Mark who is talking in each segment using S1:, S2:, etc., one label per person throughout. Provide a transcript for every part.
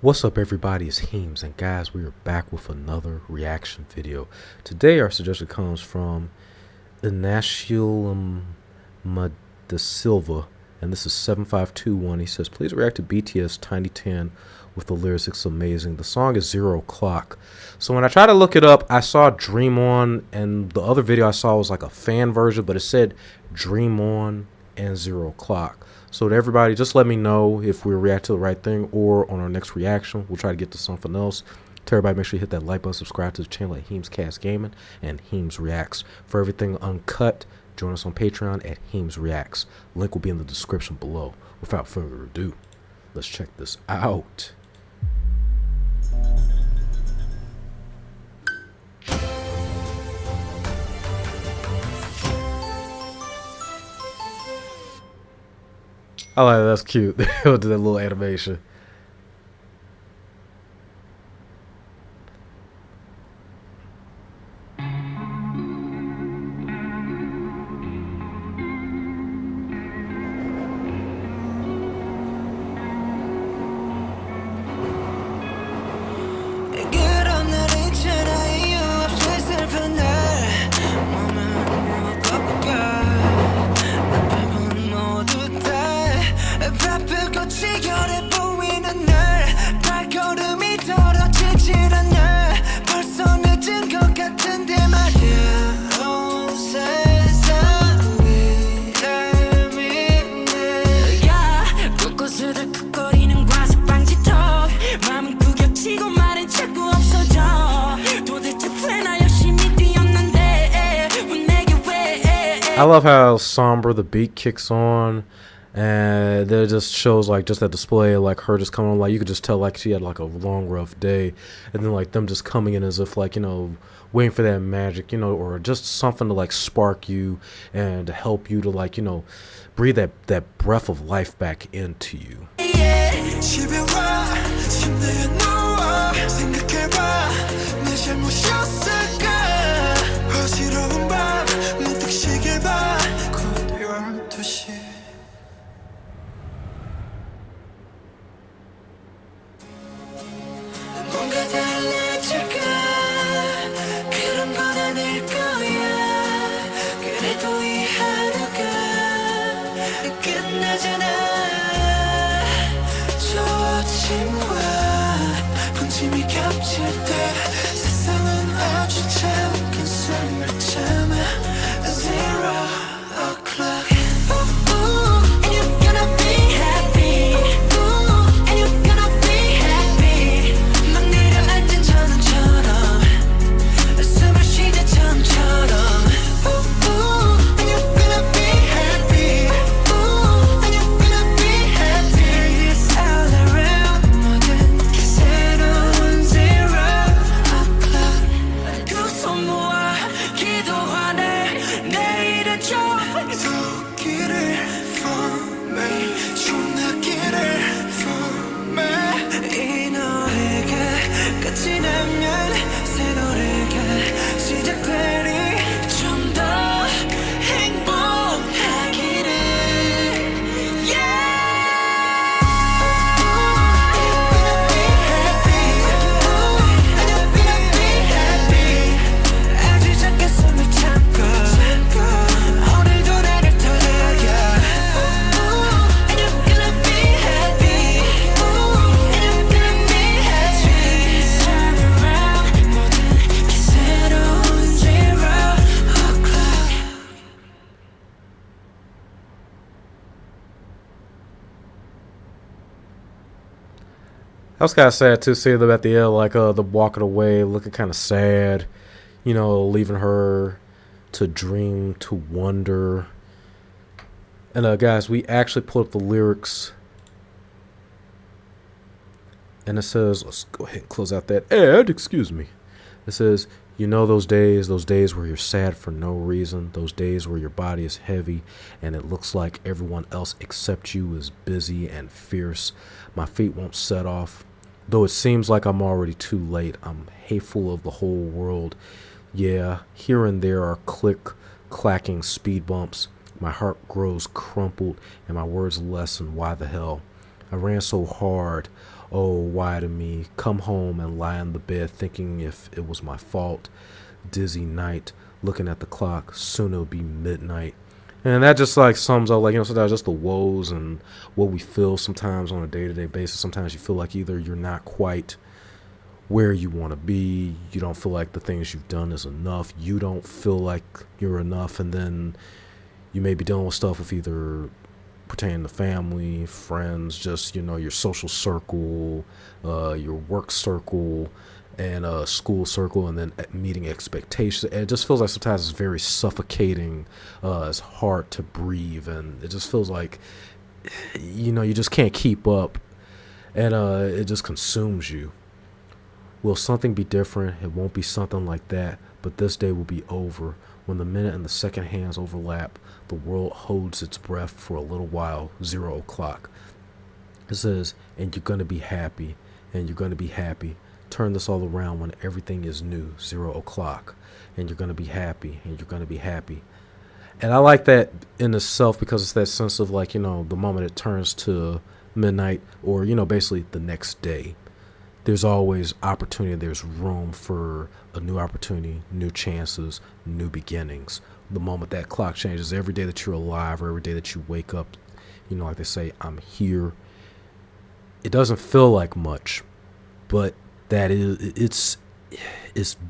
S1: What's up everybody, it's Heems, and guys, we are back with another reaction video. Today our suggestion comes from Inaciulum Da Silva, and this is 7521. He says, please react to BTS TinyTAN with the lyrics. It's amazing. The song is 0 o'clock. So when I tried to look it up, I saw Dream On, and the other video I saw was like a fan version, but it said Dream On and 0 o'clock. So to everybody, just let me know if we react to the right thing, or on our next reaction we'll try to get to something else. To everybody, make sure you hit that like button, subscribe to the channel at HeemzCast Gaming and HeemzReacts. For everything uncut, join us on Patreon at HeemzReacts. Link will be in the description below. Without further ado, let's check this out. I like that. That's cute. They did that little animation. I love how somber the beat kicks on, and it just shows like just that display, like her just coming on, like you could just tell like she had like a long rough day, and then like them just coming in as if like, you know, waiting for that magic, you know, or just something to like spark you and to help you to, like, you know, breathe that breath of life back into you. I was kind of sad to see them at the end, like them walking away, looking kind of sad, you know, leaving her to dream, to wonder. And guys, we actually pulled up the lyrics, and it says, let's go ahead and close out that ad. Excuse me. It says, you know, those days where you're sad for no reason, those days where your body is heavy and it looks like everyone else except you is busy and fierce. My feet won't set off, though it seems like I'm already too late. I'm hateful of the whole world. Yeah, here and there are clacking speed bumps. My heart grows crumpled and my words lessen. Why the hell? I ran so hard, Oh, why to me? Come home and lie in the bed thinking if it was my fault. Dizzy night, looking at the clock, soon it'll be midnight. And that just like sums up, like, sometimes just the woes and what we feel sometimes on a day-to-day basis. Sometimes you feel like either you're not quite where you want to be, you don't feel like the things you've done is enough, you don't feel like you're enough, and then you may be dealing with stuff with either pertaining to family, friends, just your social circle, your work circle, and school circle, and then meeting expectations. And it just feels like sometimes it's very suffocating. It's hard to breathe, and it just feels like you just can't keep up, and it just consumes you. Will something be different? It won't be something like that, but this day will be over. When the minute and the second hands overlap, the world holds its breath for a little while. 0 o'clock. It says, and you're going to be happy, and you're going to be happy. Turn this all around when everything is new. 0 o'clock. And you're going to be happy, and you're going to be happy. And I like that in itself because it's that sense of like, the moment it turns to midnight or, basically the next day. There's always opportunity. There's room for a new opportunity, new chances, new beginnings. The moment that clock changes, every day that you're alive or every day that you wake up, like they say, I'm here. It doesn't feel like much, but it's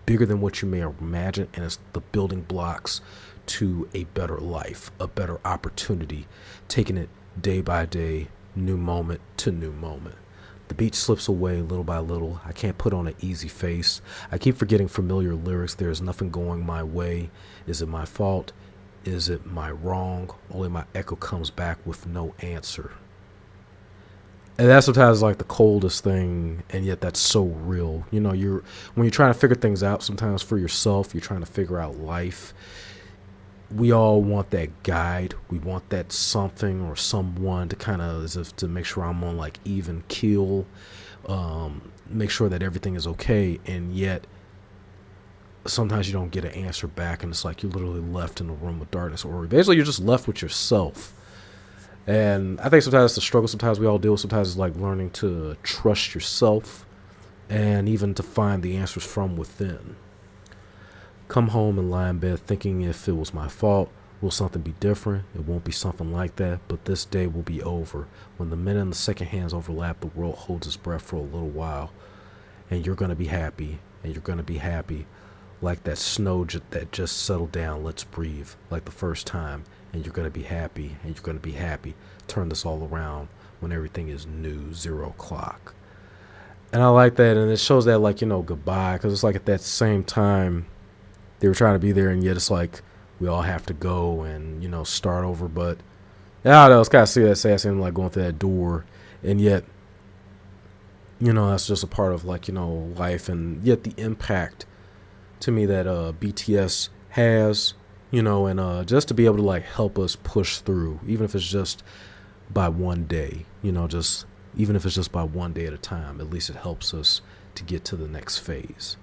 S1: bigger than what you may imagine, and it's the building blocks to a better life, a better opportunity, taking it day by day, new moment to new moment. The beat slips away little by little. I can't put on an easy face. I keep forgetting familiar lyrics. There is nothing going my way. Is it my fault? Is it my wrong? Only my echo comes back with no answer. And that's sometimes like the coldest thing, and yet that's so real. When you're trying to figure things out sometimes for yourself, you're trying to figure out life. We all want that guide. We want that something or someone to kind of, as if to make sure I'm on like even keel, make sure that everything is okay. And yet sometimes you don't get an answer back, and it's like you're literally left in a room of darkness, or basically you're just left with yourself. And I think sometimes it's the struggle sometimes we all deal with. Sometimes it's like learning to trust yourself and even to find the answers from within. Come home and lie in bed thinking if it was my fault. Will something be different? It won't be something like that, but this day will be over. When the minute and the second hands overlap, the world holds its breath for a little while. And you're going to be happy, and you're going to be happy. Like that snow that just settled down. Let's breathe. Like the first time. And you're going to be happy, and you're going to be happy. Turn this all around when everything is new. 0 o'clock. And I like that, and it shows that like, goodbye, because it's like at that same time, they were trying to be there, and yet it's like we all have to go and start over. But I don't know, it's kind of see that sad scene like going through that door, and yet that's just a part of like life, and yet the impact to me that BTS has, and just to be able to like help us push through, even if it's just by one day, just even if it's just by one day at a time. At least it helps us to get to the next phase.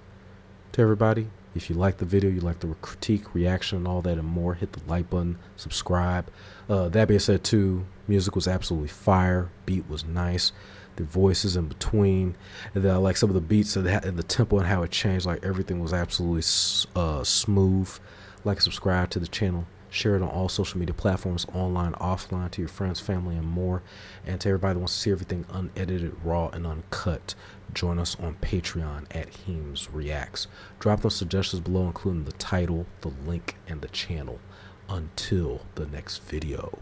S1: To everybody, if you like the video, you like the critique, reaction, and all that and more, hit the like button, subscribe. That being said, too, music was absolutely fire. Beat was nice. The voices in between, and then I like some of the beats and the tempo and how it changed. Like everything was absolutely smooth. Like, subscribe to the channel. Share it on all social media platforms, online, offline, to your friends, family, and more. And to everybody that wants to see everything unedited, raw, and uncut, join us on Patreon at HeemzReacts. Drop those suggestions below, including the title, the link, and the channel. Until the next video.